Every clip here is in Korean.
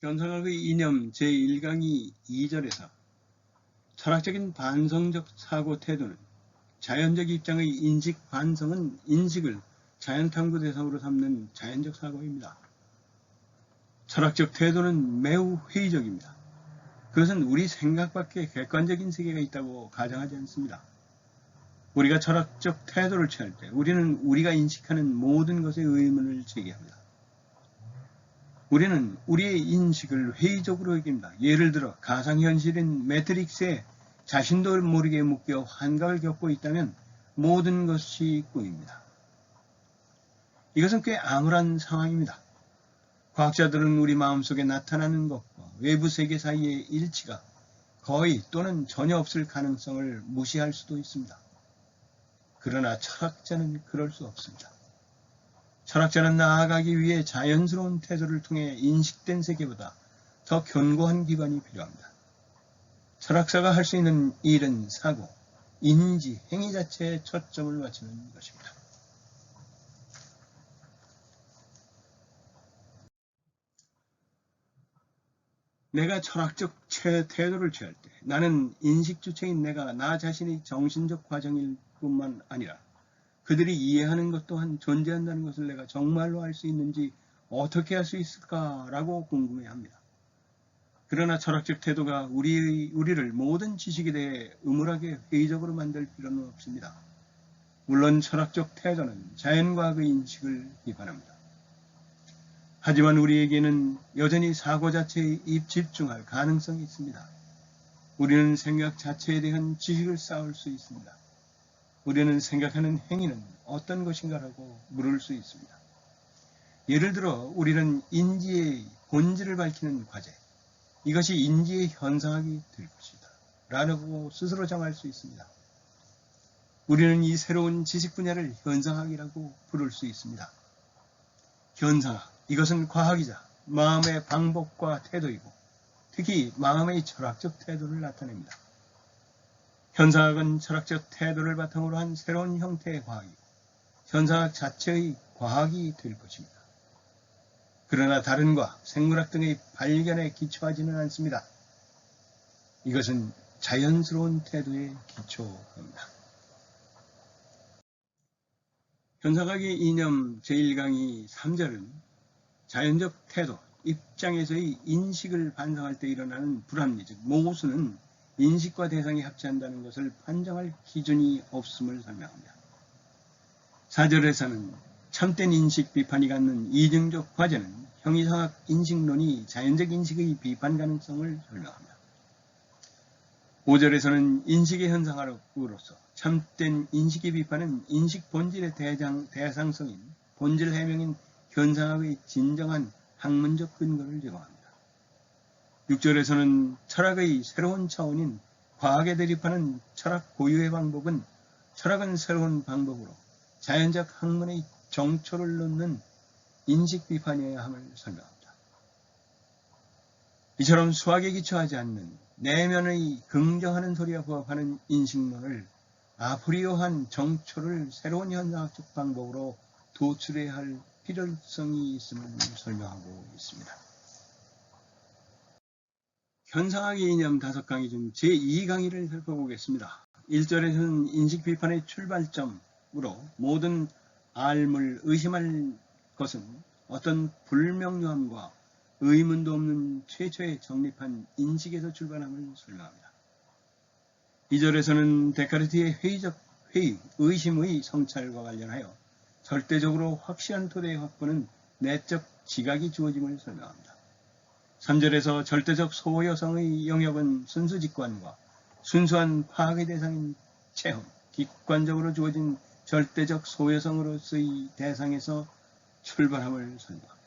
현상학의 이념 제1강의 2절에서 철학적인 반성적 사고 태도는 자연적 입장의 인식 반성은 인식을 자연탐구 대상으로 삼는 자연적 사고입니다. 철학적 태도는 매우 회의적입니다. 그것은 우리 생각 밖에 객관적인 세계가 있다고 가정하지 않습니다. 우리가 철학적 태도를 취할 때 우리는 우리가 인식하는 모든 것에 의문을 제기합니다. 우리는 우리의 인식을 회의적으로 여깁니다. 예를 들어 가상현실인 매트릭스에 자신도 모르게 묶여 환각을 겪고 있다면 모든 것이 꿈입니다. 이것은 꽤 암울한 상황입니다. 과학자들은 우리 마음속에 나타나는 것과 외부 세계 사이의 일치가 거의 또는 전혀 없을 가능성을 무시할 수도 있습니다. 그러나 철학자는 그럴 수 없습니다. 철학자는 나아가기 위해 자연스러운 태도를 통해 인식된 세계보다 더 견고한 기반이 필요합니다. 철학자가 할 수 있는 일은 사고, 인지, 행위 자체에 초점을 맞추는 것입니다. 내가 철학적 태도를 취할 때 나는 인식 주체인 내가 나 자신의 정신적 과정일 뿐만 아니라 그들이 이해하는 것 또한 존재한다는 것을 내가 정말로 알 수 있는지 어떻게 할 수 있을까라고 궁금해합니다. 그러나 철학적 태도가 우리를 모든 지식에 대해 음울하게 회의적으로 만들 필요는 없습니다. 물론 철학적 태도는 자연과학의 인식을 비판합니다. 하지만 우리에게는 여전히 사고 자체에 집중할 가능성이 있습니다. 우리는 생각 자체에 대한 지식을 쌓을 수 있습니다. 우리는 생각하는 행위는 어떤 것인가라고 물을 수 있습니다. 예를 들어 우리는 인지의 본질을 밝히는 과제, 이것이 인지의 현상학이 될 것이다 라고 스스로 정할 수 있습니다. 우리는 이 새로운 지식 분야를 현상학이라고 부를 수 있습니다. 현상학, 이것은 과학이자 마음의 방법과 태도이고 특히 마음의 철학적 태도를 나타냅니다. 현상학은 철학적 태도를 바탕으로 한 새로운 형태의 과학이고 현상학 자체의 과학이 될 것입니다. 그러나 다른 과학, 생물학 등의 발견에 기초하지는 않습니다. 이것은 자연스러운 태도에 기초합니다. 현상학의 이념 제1강의 3절은 자연적 태도, 입장에서의 인식을 반성할 때 일어나는 불합리적 모순은 인식과 대상이 합치한다는 것을 판정할 기준이 없음을 설명합니다. 4절에서는 참된 인식 비판이 갖는 이중적 과제는 형이상학 인식론이 자연적 인식의 비판 가능성을 설명합니다. 5절에서는 인식의 현상으로서 참된 인식의 비판은 인식 본질의 대상성인 본질 해명인 현상학의 진정한 학문적 근거를 제공합니다. 6절에서는 철학의 새로운 차원인 과학에 대립하는 철학 고유의 방법은 철학은 새로운 방법으로 자연적 학문의 정초를 놓는 인식 비판이어야 함을 설명합니다. 이처럼 수학에 기초하지 않는 내면의 긍정하는 소리와 부합하는 인식론을 아프리오한 정초를 새로운 현상학적 방법으로 도출해야 할 필요성이 있음을 설명하고 있습니다. 현상학의 이념 5강의 중 제2강의를 살펴보겠습니다. 1절에서는 인식 비판의 출발점으로 모든 알물, 의심할 것은 어떤 불명료함과 의문도 없는 최초의 정립한 인식에서 출발함을 설명합니다. 2절에서는 데카르트의 회의적 회의, 의심의 성찰과 관련하여 절대적으로 확실한 토대의 확보는 내적 지각이 주어짐을 설명합니다. 3절에서 절대적 소여성의 영역은 순수 직관과 순수한 파악의 대상인 체험, 객관적으로 주어진 절대적 소여성으로서의 대상에서 출발함을 설명합니다.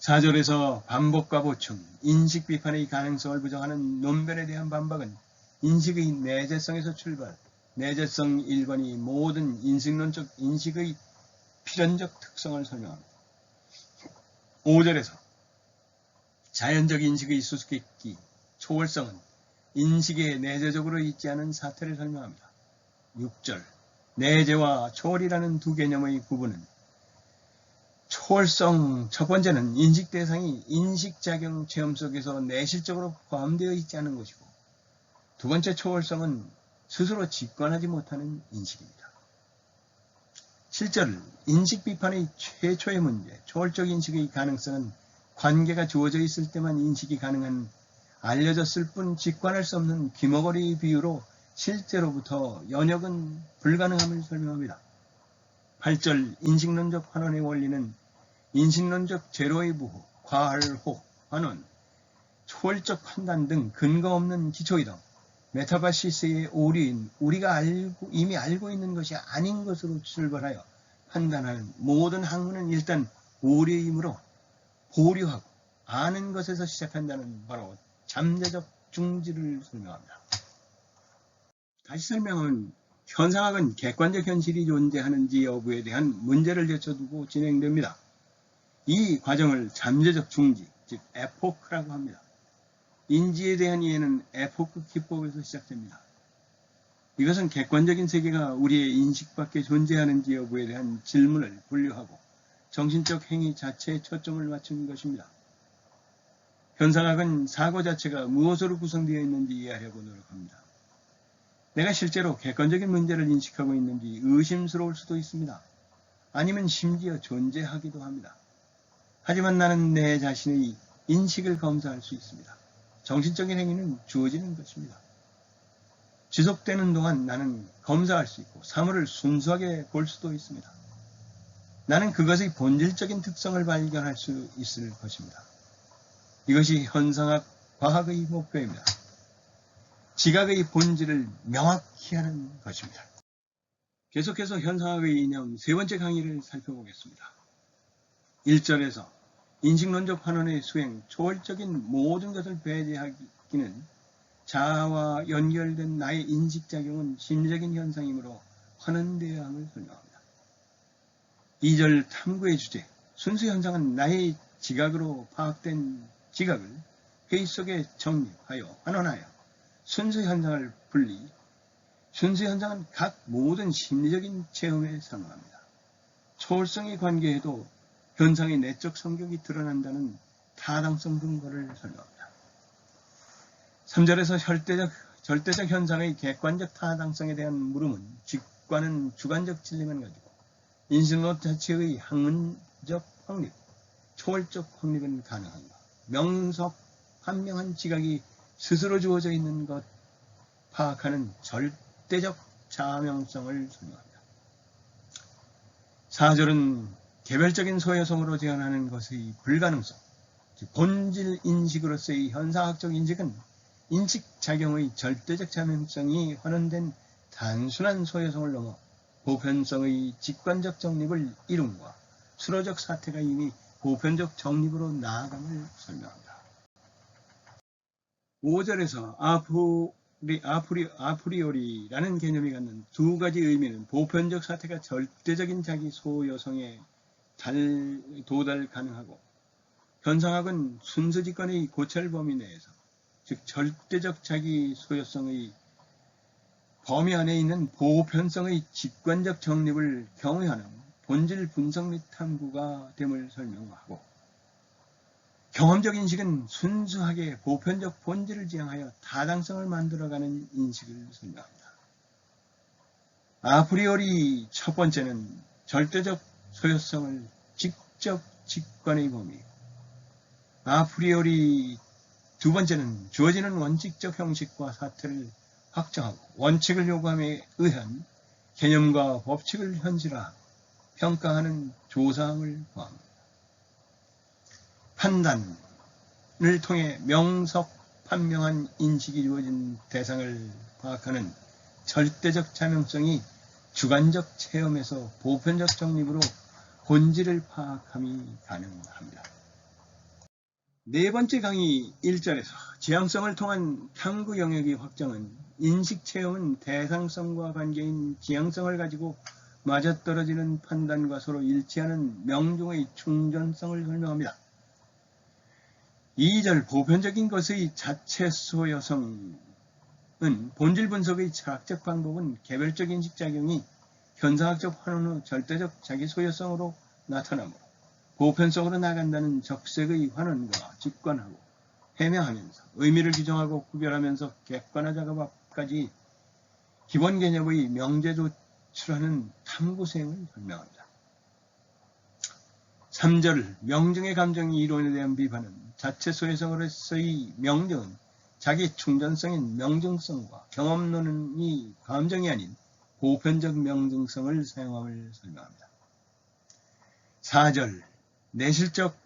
4절에서 반복과 보충, 인식 비판의 가능성을 부정하는 논변에 대한 반박은 인식의 내재성에서 출발, 내재성 1번이 모든 인식론적 인식의 필연적 특성을 설명합니다. 5절에서 자연적 인식의 수수께끼, 초월성은 인식에 내재적으로 있지 않은 사태를 설명합니다. 6절, 내재와 초월이라는 두 개념의 구분은 초월성 첫 번째는 인식 대상이 인식작용 체험 속에서 내실적으로 포함되어 있지 않은 것이고, 두 번째 초월성은 스스로 직관하지 못하는 인식입니다. 실절 인식 비판의 최초의 문제, 초월적 인식의 가능성은 관계가 주어져 있을 때만 인식이 가능한 알려졌을 뿐 직관할 수 없는 귀머거리 비유로 실제로부터 연역은 불가능함을 설명합니다. 8절 인식론적 환원의 원리는 인식론적 제로의 부호, 과할호, 환원, 초월적 판단 등 근거 없는 기초이동, 메타바시스의 오류인 우리가 이미 알고 있는 것이 아닌 것으로 출발하여 판단하는 모든 학문은 일단 오류이므로 보류하고 아는 것에서 시작한다는 바로 잠재적 중지를 설명합니다. 다시 설명하면 현상학은 객관적 현실이 존재하는지 여부에 대한 문제를 제쳐두고 진행됩니다. 이 과정을 잠재적 중지, 즉 에포크라고 합니다. 인지에 대한 이해는 에포크 기법에서 시작됩니다. 이것은 객관적인 세계가 우리의 인식 밖에 존재하는지 여부에 대한 질문을 분류하고 정신적 행위 자체에 초점을 맞춘 것입니다. 현상학은 사고 자체가 무엇으로 구성되어 있는지 이해하려고 노력합니다. 내가 실제로 객관적인 문제를 인식하고 있는지 의심스러울 수도 있습니다. 아니면 심지어 존재하기도 합니다. 하지만 나는 내 자신의 인식을 검사할 수 있습니다. 정신적인 행위는 주어지는 것입니다. 지속되는 동안 나는 검사할 수 있고 사물을 순수하게 볼 수도 있습니다. 나는 그것의 본질적인 특성을 발견할 수 있을 것입니다. 이것이 현상학 과학의 목표입니다. 지각의 본질을 명확히 하는 것입니다. 계속해서 현상학의 이념 세 번째 강의를 살펴보겠습니다. 1절에서 인식론적 환원의 수행, 초월적인 모든 것을 배제하기는 자아와 연결된 나의 인식작용은 심리적인 현상이므로 환원되어야 함을 설명합니다. 2절 탐구의 주제, 순수 현상은 나의 지각으로 파악된 지각을 회의 속에 정립하여 환원하여 순수 현상을 분리, 순수 현상은 각 모든 심리적인 체험에 상응합니다. 초월성의 관계에도 현상의 내적 성격이 드러난다는 타당성 근거를 설명합니다. 3절에서 절대적 현상의 객관적 타당성에 대한 물음은 직관은 주관적 진리만 가지고 인식론 자체의 학문적 확립, 초월적 확립은 가능한가? 명석, 판명한 지각이 스스로 주어져 있는 것 파악하는 절대적 자명성을 설명합니다. 4절은 개별적인 소요성으로 제한하는 것의 불가능성, 즉 본질 인식으로서의 현상학적 인식은 인식작용의 절대적 자명성이 환원된 단순한 소요성을 넘어 보편성의 직관적 정립을 이룸과 수로적 사태가 이미 보편적 정립으로 나아감을 설명합니다. 5절에서 아프리오리라는 개념이 갖는 두 가지 의미는 보편적 사태가 절대적인 자기 소요성에 도달 가능하고 현상학은 순수직관의 고찰 범위 내에서 즉 절대적 자기 소요성의 범위 안에 있는 보편성의 직관적 정립을 경외하는 본질 분석 및 탐구가 됨을 설명하고 경험적 인식은 순수하게 보편적 본질을 지향하여 타당성을 만들어가는 인식을 설명합니다. 아프리오리 첫 번째는 절대적 소요성을 직접 직관의 범위, 아프리오리 두 번째는 주어지는 원칙적 형식과 사태를 확정하고 원칙을 요구함에 의한 개념과 법칙을 현실화, 평가하는 조사함을 포함합니다. 판단을 통해 명석, 판명한 인식이 주어진 대상을 파악하는 절대적 자명성이 주관적 체험에서 보편적 정립으로 본질을 파악함이 가능합니다. 네 번째 강의 1절에서 지향성을 통한 탐구 영역의 확정은 인식 체험은 대상성과 관계인 지향성을 가지고 맞아떨어지는 판단과 서로 일치하는 명종의 충전성을 설명합니다. 2절 보편적인 것의 자체 소요성은 본질 분석의 철학적 방법은 개별적 인식작용이 현상학적 환원 후 절대적 자기 소요성으로 나타나므로 보편성으로 나간다는 적색의 환원과 직관하고 해명하면서 의미를 규정하고 구별하면서 객관화 작업까지 기본 개념의 명제 조출하는 탐구생을 설명합니다. 3절 명증의 감정이 이론에 대한 비판은 자체 소유성으로서의 명증은 자기 충전성인 명증성과 경험론이 감정이 아닌 보편적 명증성을 사용함을 설명합니다. 4절 내실적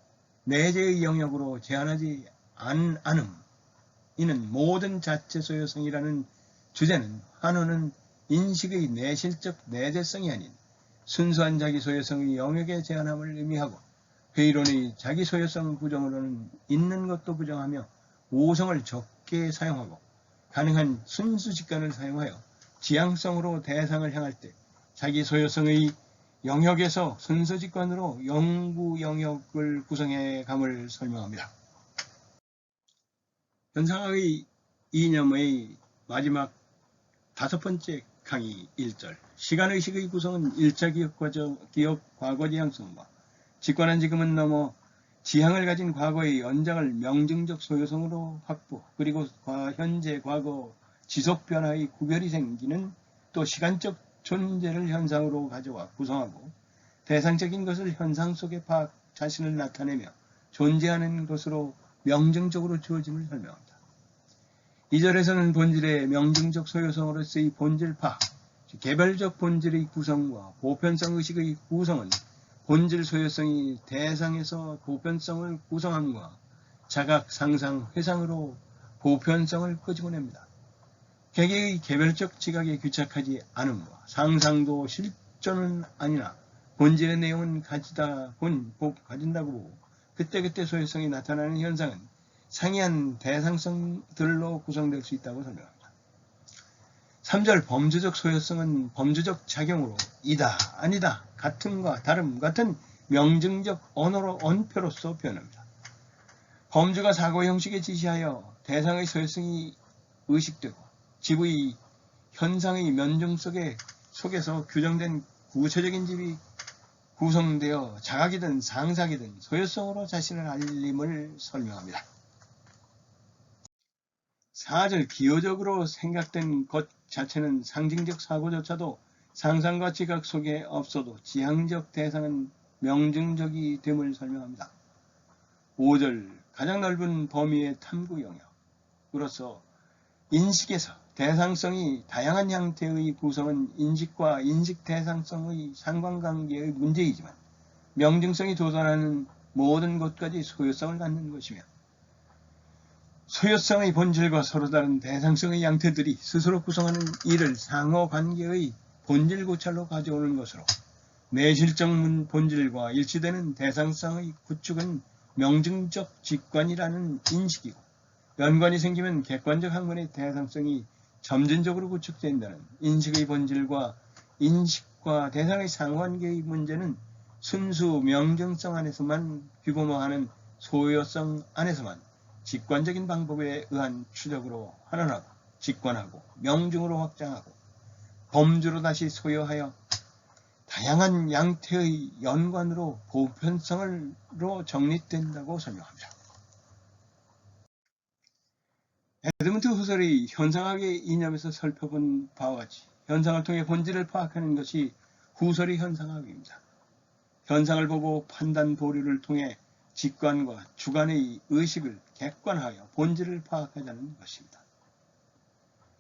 내재의 영역으로 제한하지 않음. 이는 모든 자체 소유성이라는 주제는 환원은 인식의 내실적 내재성이 아닌 순수한 자기 소유성의 영역에 제한함을 의미하고 회의론의 자기 소유성 부정으로는 있는 것도 부정하며 오성을 적게 사용하고 가능한 순수 직관을 사용하여 지향성으로 대상을 향할 때 자기 소유성의 영역에서 순수 직관으로 연구 영역을 구성해 감을 설명합니다. 현상학의 이념의 마지막 5번째 강의 1절 시간의식의 구성은 1차 기억 과거 지향성과 직관한 지금은 넘어 지향을 가진 과거의 연장을 명증적 소유성으로 확보 그리고 현재 과거 지속 변화의 구별이 생기는 또 시간적 존재를 현상으로 가져와 구성하고 대상적인 것을 현상 속에 파악 자신을 나타내며 존재하는 것으로 명증적으로 주어짐을 설명합니다. 2절에서는 본질의 명증적 소유성으로서의 본질 파악, 개별적 본질의 구성과 보편성 의식의 구성은 본질 소유성이 대상에서 보편성을 구성함과 자각, 상상, 회상으로 보편성을 끄집어냅니다. 개개의 개별적 지각에 규착하지 않음과 상상도 실존은 아니나 본질의 내용은 가진다고 보고 그때그때 소유성이 나타나는 현상은 상이한 대상성들로 구성될 수 있다고 설명합니다. 3절 범주적 소유성은 범주적 작용으로 이다, 아니다, 같음과 다름 같은 명증적 언어로 언표로서 표현합니다. 범주가 사고 형식에 지시하여 대상의 소유성이 의식되고 집의 현상의 면중 속에서 규정된 구체적인 집이 구성되어 자각이든 상상이든 소유성으로 자신을 알림을 설명합니다. 4절 기호적으로 생각된 것 자체는 상징적 사고조차도 상상과 지각 속에 없어도 지향적 대상은 명증적이 됨을 설명합니다. 5절 가장 넓은 범위의 탐구 영역으로서 인식에서 대상성이 다양한 형태의 구성은 인식과 인식 대상성의 상관관계의 문제이지만 명증성이 도달하는 모든 것까지 소유성을 갖는 것이며 소유성의 본질과 서로 다른 대상성의 양태들이 스스로 구성하는 이를 상호관계의 본질 고찰로 가져오는 것으로 내실적 본질과 일치되는 대상성의 구축은 명증적 직관이라는 인식이고 연관이 생기면 객관적 학문의 대상성이 점진적으로 구축된다는 인식의 본질과 인식과 대상의 상관계의 문제는 순수 명증성 안에서만 규범화하는 소유성 안에서만 직관적인 방법에 의한 추적으로 환원하고 직관하고 명증으로 확장하고 범주로 다시 소유하여 다양한 양태의 연관으로 보편성으로 정립된다고 설명합니다. 에드먼트 후설의 현상학의 이념에서 살펴본 바와 같이 현상을 통해 본질을 파악하는 것이 후설의 현상학입니다. 현상을 보고 판단 보류를 통해 직관과 주관의 의식을 객관하여 본질을 파악하자는 것입니다.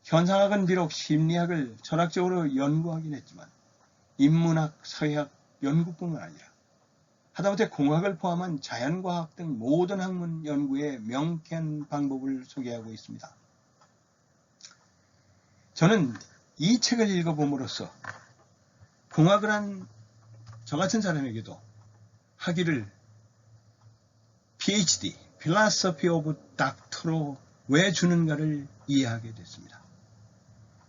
현상학은 비록 심리학을 철학적으로 연구하긴 했지만 인문학, 서예학 연구뿐만 아니라 하다못해 공학을 포함한 자연과학 등 모든 학문 연구의 명쾌한 방법을 소개하고 있습니다. 저는 이 책을 읽어봄으로써 공학을 한 저 같은 사람에게도 학위를 PhD, Philosophy of Doctor로 왜 주는가를 이해하게 됐습니다.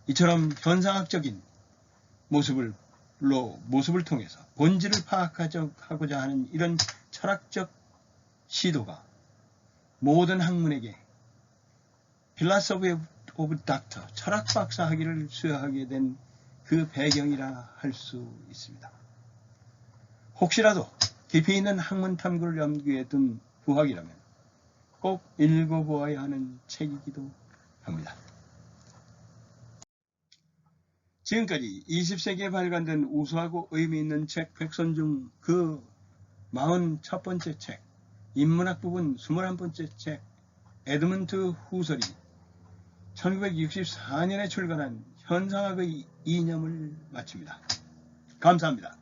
이처럼 현상학적인 모습을 통해서 본질을 파악하고자 하는 이런 철학적 시도가 모든 학문에게 Philosophy of Doctor, 철학 박사 학위를 수여하게 된 그 배경이라 할 수 있습니다. 혹시라도 깊이 있는 학문 탐구를 염두에 둔 부학이라면 꼭 읽어보아야 하는 책이기도 합니다. 지금까지 20세기에 발간된 우수하고 의미 있는 책 100선 중 그 41번째 책, 인문학 부분 21번째 책, 에드먼트 후설이 1964년에 출간한 현상학의 이념을 마칩니다. 감사합니다.